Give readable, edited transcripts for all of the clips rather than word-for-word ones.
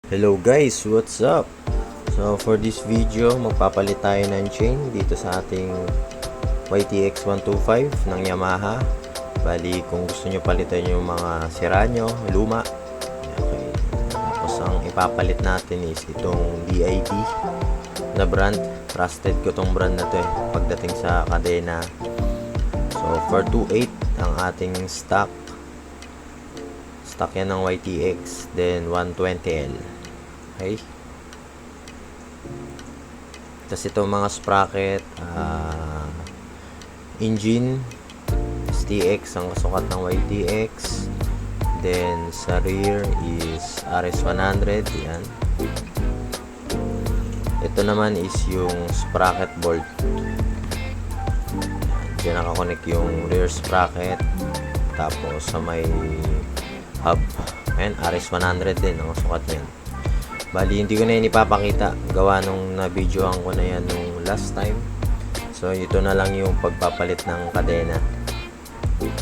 Hello guys, what's up? So for this video, magpapalit tayo ng chain dito sa ating YTX 125 ng Yamaha. Bali, kung gusto nyo palitan yung mga sira nyo, luma. Okay. Tapos ang ipapalit natin is itong DID na brand. Trusted ko tong brand na to pagdating sa kadena. So for 2.8 ang ating stock yan ng YTX, then 120L. Okay. Tapos itong mga sprocket, engine STX ang kasukat ng YTX. Then sa rear is RS100. Yan. Ito naman is yung sprocket bolt. Diyan nakakonect yung rear sprocket. Tapos sa may hub, ayan, RS100 din ang sukat niyan. Bali, hindi ko na yun ipapakita. Gawa nung na-videoan ko na yan nung last time. So, ito na lang yung pagpapalit ng kadena. Okay,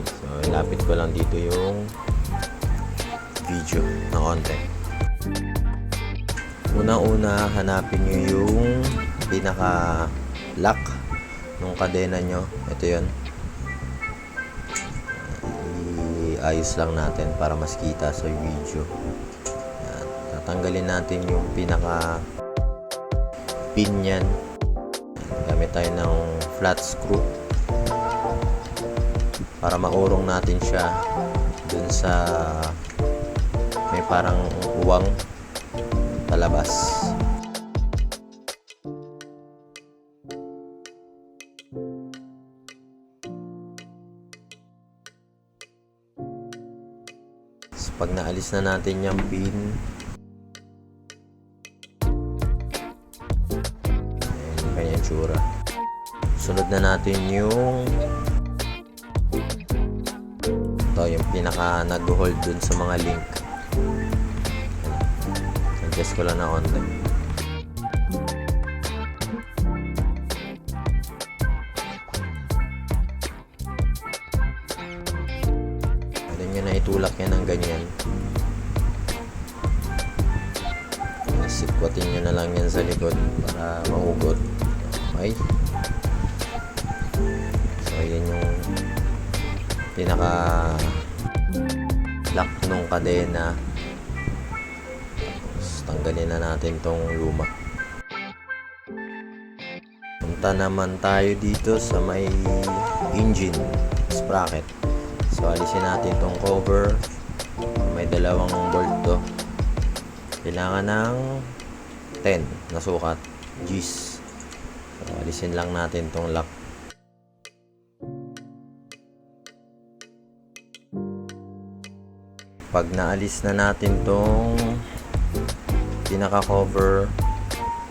so, ilapit ko lang dito yung video na konti. Una-una, hanapin nyo yung pinaka-lock ng kadena nyo. Ito yun. Iayos lang natin para mas kita sa video. Tatanggalin natin yung pinaka pin yan. Gamit tayo ng flat screw para maurong natin siya dun sa may parang uwang palabas. So, pag naalis na natin yung pin, sunod na natin yung ito, yung pinaka nag-hold dun sa mga link. Adjust ko lang na onte. Pwede nyo na itulak yan ng ganyan. Sikwatin nyo na lang yan sa likod para mahugot. Okay. So, yan yung pinaka lock nung kadena. Tapos, tanggalin na natin tong luma. Punta naman tayo dito sa may engine sprocket. So, alisin natin tong cover. May dalawang bolt to. Kailangan ng 10 na sukat. G's. So, alisin lang natin tong lock. Pag naalis na natin tong pinaka-cover,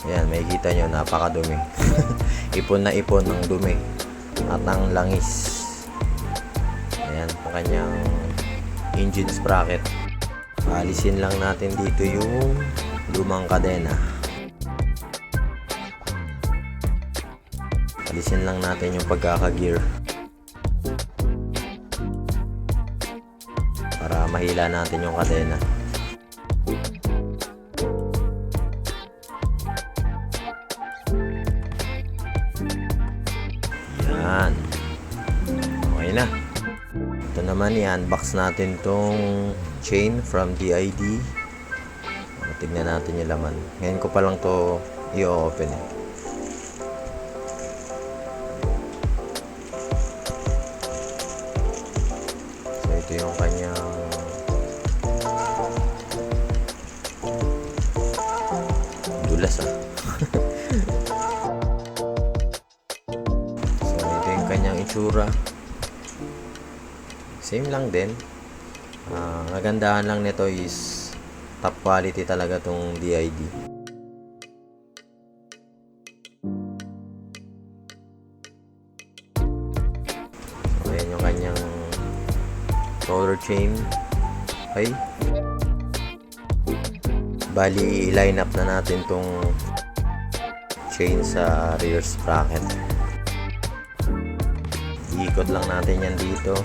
ayan, may kita nyo, napakadumi. Ipon na ipon ng dumi at ang langis. Ayan, ang kanyang engine sprocket. Alisin lang natin dito yung lumang kadena. Alisin lang natin yung pagkaka-gear para mahila natin yung kadena. Yan. Okay na. Ito naman, i-unbox natin tong chain from DID. Tignan natin yung laman. Ngayon ko pa lang to i-open eh. So ito yung kanyang dulas So ito yung kanyang itsura. Same lang din. Nagandahan lang nito is top quality talaga tong DID. So, ayan yung kanyang roller chain. Okay. Bali, line up na natin tong chain sa rear sprocket. Iikot lang natin yan dito.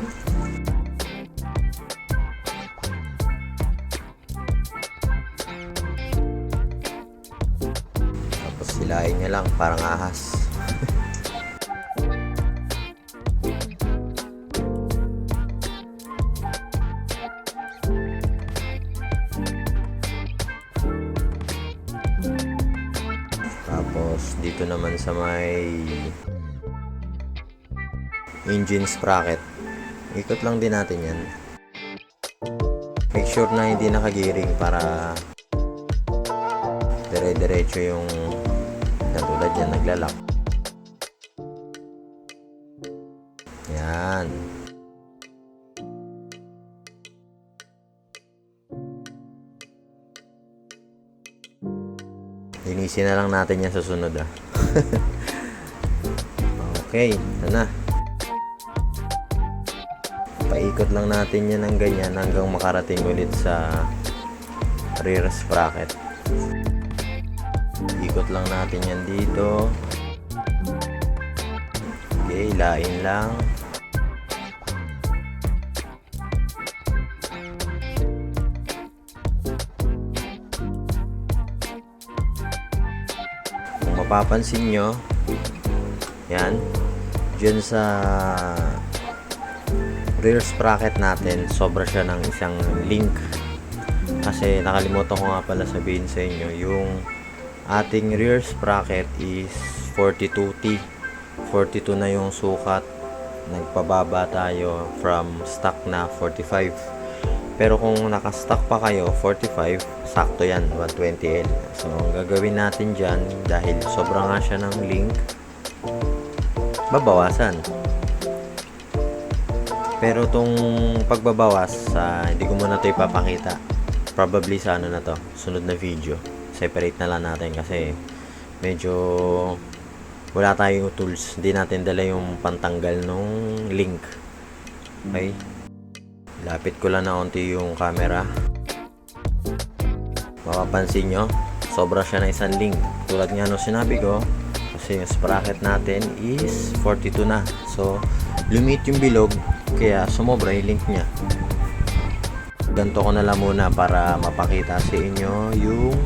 Hilahin niya lang, parang ahas. Tapos dito naman sa may engine sprocket, ikot lang din natin yan. Make sure na hindi nakagiring para dire-diretso yung katulad yan, naglalak. Yan. Linisin na lang natin yan sa sunod Okay, ito na. Paikot lang natin yan ng ganyan hanggang makarating ulit sa rear sprocket. Ikot lang natin yan dito. Okay, lain lang. Kung mapapansin nyo, yan, dyan sa rear sprocket natin, sobra siya ng isang link. Kasi nakalimutan ko nga pala sabihin sa inyo, yung ating rear sprocket is 42T. 42 na yung sukat. Nagpababa tayo from stock na 45. Pero kung naka-stock pa kayo 45, sakto yan, 120L. So ang gagawin natin dyan, dahil sobra nga siya ng link, babawasan. Pero tong pagbabawas, hindi ko muna ito ipapakita. Probably sa ano na to, sunod na video. Separate na lang natin kasi medyo wala tayong tools. Hindi natin dala yung pantanggal nung link. Okay? Lapit ko lang na onti yung camera. Mapapansin nyo, sobra siya na isang link. Tulad nga nung sinabi ko, kasi yung sprocket natin is 42 na. So, lumit yung bilog, kaya sumobra yung link niya. Ganto ko na lang muna para mapakita sa inyo yung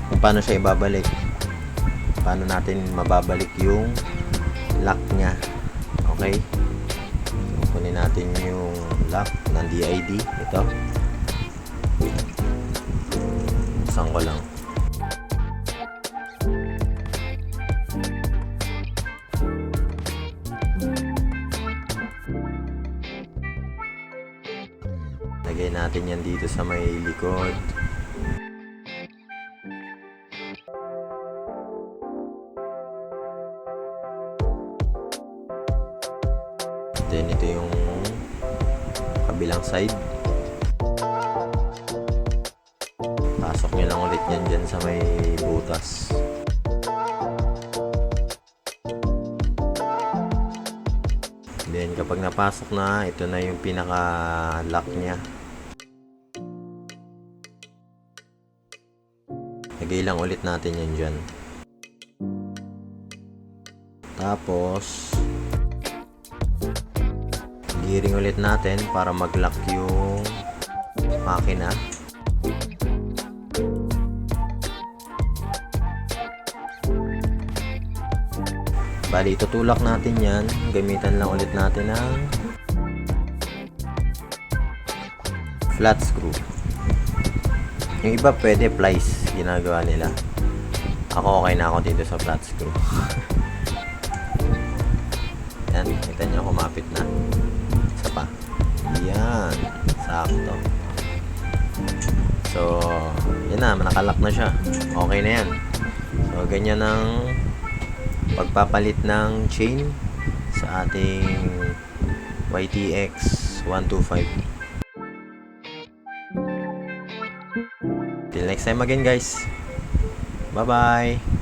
kung paano siya ibabalik. Paano natin mababalik yung lock niya. Okay? Kunin natin yung lock ng DID. Ito. Buksan ko lang. Lagay natin yan dito sa may likod. Then ito yung kabilang side. Pasok nyo lang ulit yan dyan sa may butas. Then kapag napasok na, ito na yung pinaka lock nya. Lagay lang ulit natin yan dyan. Tapos giring ulit natin para mag-lock yung makina. Bali, tutulak natin yan. Gamitan lang ulit natin ng flat screw. Yung iba pwede plies ginagawa nila. Ako okay na ako dito sa flat screw. Yan, kita nyo kumapit na. Isa pa. Yan, sakto. So, yan na, nakalock na siya. Okay na yan. So, ganyan ang pagpapalit ng chain sa ating YTX 125. Till next time again, guys. Bye bye.